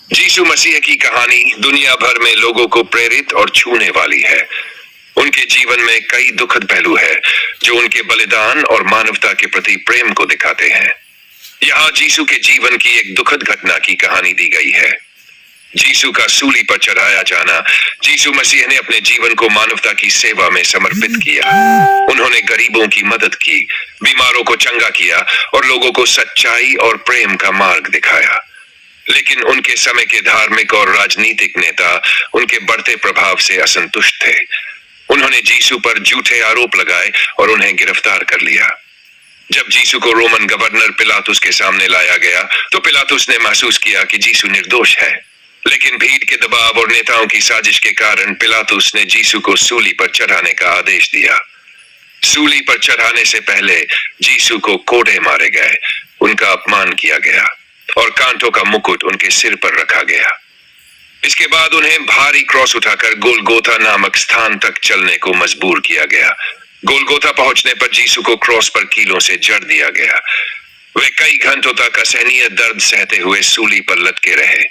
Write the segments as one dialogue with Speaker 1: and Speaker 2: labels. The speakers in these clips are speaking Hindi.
Speaker 1: यीशु मसीह की कहानी दुनिया भर में लोगों को प्रेरित और छूने वाली है। उनके जीवन में कई दुखद पहलू है जो उनके बलिदान और मानवता के प्रति प्रेम को दिखाते हैं। यहाँ यीशु के जीवन की एक दुखद घटना की कहानी दी गई है। यीशु का सूली पर चढ़ाया जाना। यीशु मसीह ने अपने जीवन को मानवता की सेवा में समर्पित किया। उन्होंने गरीबों की मदद की, बीमारों को चंगा किया और लोगों को सच्चाई और प्रेम का मार्ग दिखाया। लेकिन उनके समय के धार्मिक और राजनीतिक नेता उनके बढ़ते प्रभाव से असंतुष्ट थे। उन्होंने यीशु पर झूठे आरोप लगाए और उन्हें गिरफ्तार कर लिया। जब यीशु को रोमन गवर्नर पिलातुस के सामने लाया गया तो पिलातुस ने महसूस किया कि यीशु निर्दोष है। लेकिन भीड़ के दबाव और नेताओं की साजिश के कारण पिलातुस ने यीशु को सूली पर चढ़ाने का आदेश दिया। सूली पर चढ़ाने से पहले यीशु को कोड़े मारे गए, उनका अपमान किया गया और कांटों का मुकुट उनके सिर पर रखा गया। इसके बाद उन्हें भारी क्रॉस उठाकर गोलगोथा नामक स्थान तक चलने को मजबूर किया गया। गोलगोथा पहुंचने पर यीशु को क्रॉस पर कीलों से जड़ दिया गया। वे कई घंटों तक असहनीय दर्द सहते हुए सूली पर लटके रहे।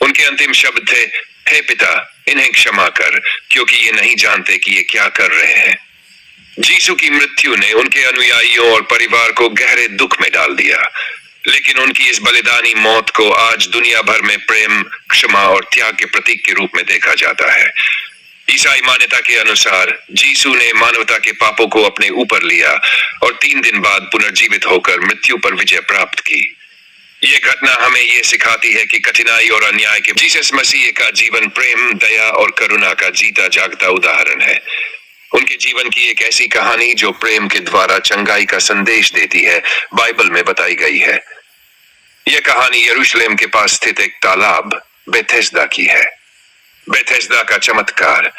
Speaker 1: उनके अंतिम शब्द थे, हे पिता, इन्हें क्षमा कर, क्योंकि ये नहीं जानते कि ये क्या कर रहे हैं। यीशु की मृत्यु ने उनके अनुयायियों और परिवार को गहरे दुख में डाल दिया। लेकिन उनकी इस बलिदानी मौत को आज दुनिया भर में प्रेम, क्षमा और त्याग के प्रतीक के रूप में देखा जाता है। ईसाई मान्यता के अनुसार यीशु ने मानवता के पापों को अपने ऊपर लिया और 3 दिन बाद पुनर्जीवित होकर मृत्यु पर विजय प्राप्त की। ये घटना हमें ये सिखाती है कि कठिनाई और अन्याय के जीसस मसीह का जीवन प्रेम, दया और करुणा का जीता जागता उदाहरण है। उनके जीवन की एक ऐसी कहानी जो प्रेम के द्वारा चंगाई का संदेश देती है, बाइबल में बताई गई है। यह कहानी यरूशलेम के पास स्थित एक तालाब बेथेस्दा की है। बेथेस्दा का चमत्कार।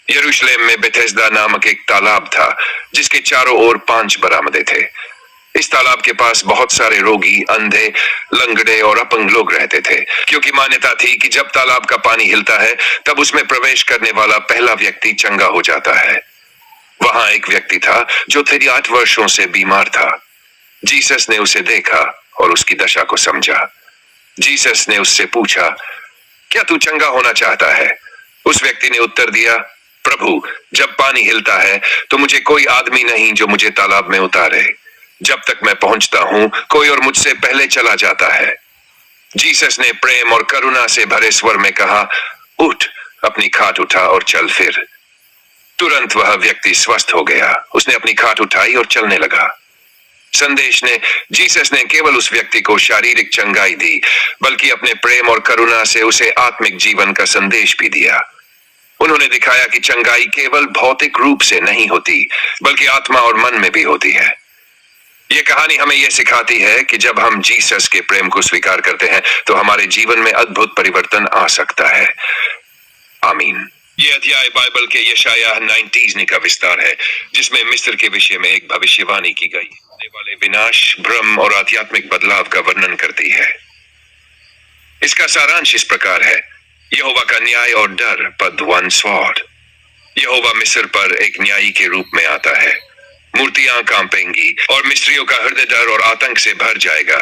Speaker 1: यरूशलेम में बेथेस्दा नामक एक तालाब था जिसके चारों ओर 5 बरामदे थे। इस तालाब के पास बहुत सारे रोगी, अंधे, लंगड़े और अपंग लोग रहते थे, क्योंकि मान्यता थी कि जब तालाब का पानी हिलता है तब उसमें प्रवेश करने वाला पहला व्यक्ति चंगा हो जाता है। वहां एक व्यक्ति था जो 8 वर्षों से बीमार था। जीसस ने उसे देखा और उसकी दशा को समझा। जीसस ने उससे पूछा, क्या तू चंगा होना चाहता है? उस व्यक्ति ने उत्तर दिया, प्रभु, जब पानी हिलता है तो मुझे कोई आदमी नहीं जो मुझे तालाब में उतारे। जब तक मैं पहुंचता हूं कोई और मुझसे पहले चला जाता है। जीसस ने प्रेम और करुणा से भरे स्वर में कहा, उठ, अपनी खाट उठा और चल फिर। तुरंत वह व्यक्ति स्वस्थ हो गया। उसने अपनी खाट उठाई और चलने लगा। संदेश ने जीसस ने केवल उस व्यक्ति को शारीरिक चंगाई दी, बल्कि अपने प्रेम और करुणा से उसे आत्मिक जीवन का संदेश भी दिया। उन्होंने दिखाया कि चंगाई केवल भौतिक रूप से नहीं होती, बल्कि आत्मा और मन में भी होती है। यह कहानी हमें यह सिखाती है कि जब हम जीसस के प्रेम को स्वीकार करते हैं तो हमारे जीवन में अद्भुत परिवर्तन आ सकता है। आमीन। यह अध्याय बाइबल के यशायाह 90 का विस्तार है, जिसमें मिस्र के विषय में एक भविष्यवाणी की गई होने वाले विनाश, भ्रम और आध्यात्मिक बदलाव का वर्णन करती है। इसका सारांश इस प्रकार है, यहोवा का न्याय और डर, पद 1 स्वॉर्ड। यहोवा मिस्र पर एक न्यायी के रूप में आता है। मूर्तियां कांपेंगी और मिस्रियों का हृदय डर और आतंक से भर जाएगा।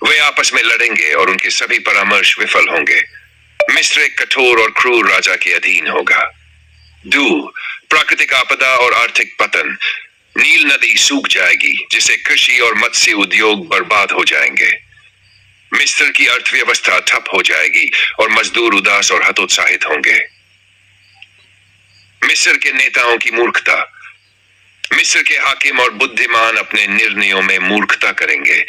Speaker 1: वे आपस में लड़ेंगे और उनके सभी परामर्श विफल होंगे। मिस्र एक कठोर और क्रूर राजा के अधीन होगा। प्राकृतिक आपदा और आर्थिक पतन। नील नदी सूख जाएगी, जिससे कृषि और मत्स्य उद्योग बर्बाद हो जाएंगे। मिस्र की अर्थव्यवस्था ठप हो जाएगी और मजदूर उदास और हतोत्साहित होंगे। मिस्र के नेताओं की मूर्खता। मिस्र के हाकिम और बुद्धिमान अपने निर्णयों में मूर्खता करेंगे।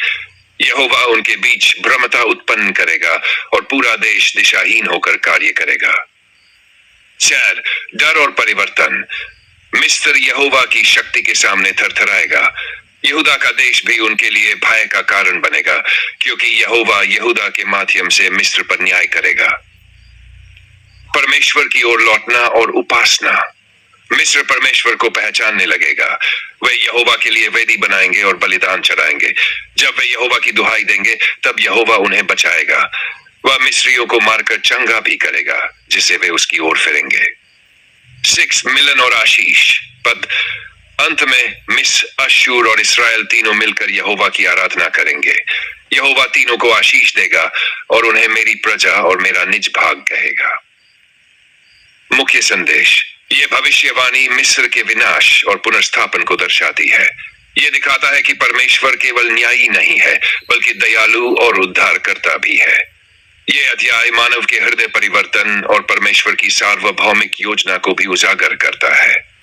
Speaker 1: यहोवा उनके बीच भ्रमता उत्पन्न करेगा और पूरा देश दिशाहीन होकर कार्य करेगा। 4 डर और परिवर्तन। मिस्र यहोवा की शक्ति के सामने थरथराएगा। यहूदा का देश भी उनके लिए भय का कारण बनेगा, क्योंकि यहोवा यहूदा के माध्यम से मिस्र पर न्याय करेगा। परमेश्वर की ओर लौटना और उपासना। मिस्र परमेश्वर को पहचानने लगेगा। वे यहोवा के लिए वेदी बनाएंगे और बलिदान चढ़ाएंगे। जब वे यहोवा की दुहाई देंगे तब यहोवा उन्हें बचाएगा। वह मिस्रियों को मारकर चंगा भी करेगा, जिससे वे उसकी ओर फिरेंगे। 6 मिलन और आशीष, पद अंत में मिस्र, अश्शूर और इस्राएल तीनों मिलकर यहोवा की आराधना करेंगे। यहोवा तीनों को आशीष देगा और उन्हें मेरी प्रजा और मेरा निज भाग कहेगा। मुख्य संदेश: ये भविष्यवाणी मिस्र के विनाश और पुनर्स्थापन को दर्शाती है। यह दिखाता है कि परमेश्वर केवल न्यायी नहीं है, बल्कि दयालु और उद्धारकर्ता भी है। यह अध्याय मानव के हृदय परिवर्तन और परमेश्वर की सार्वभौमिक योजना को भी उजागर करता है।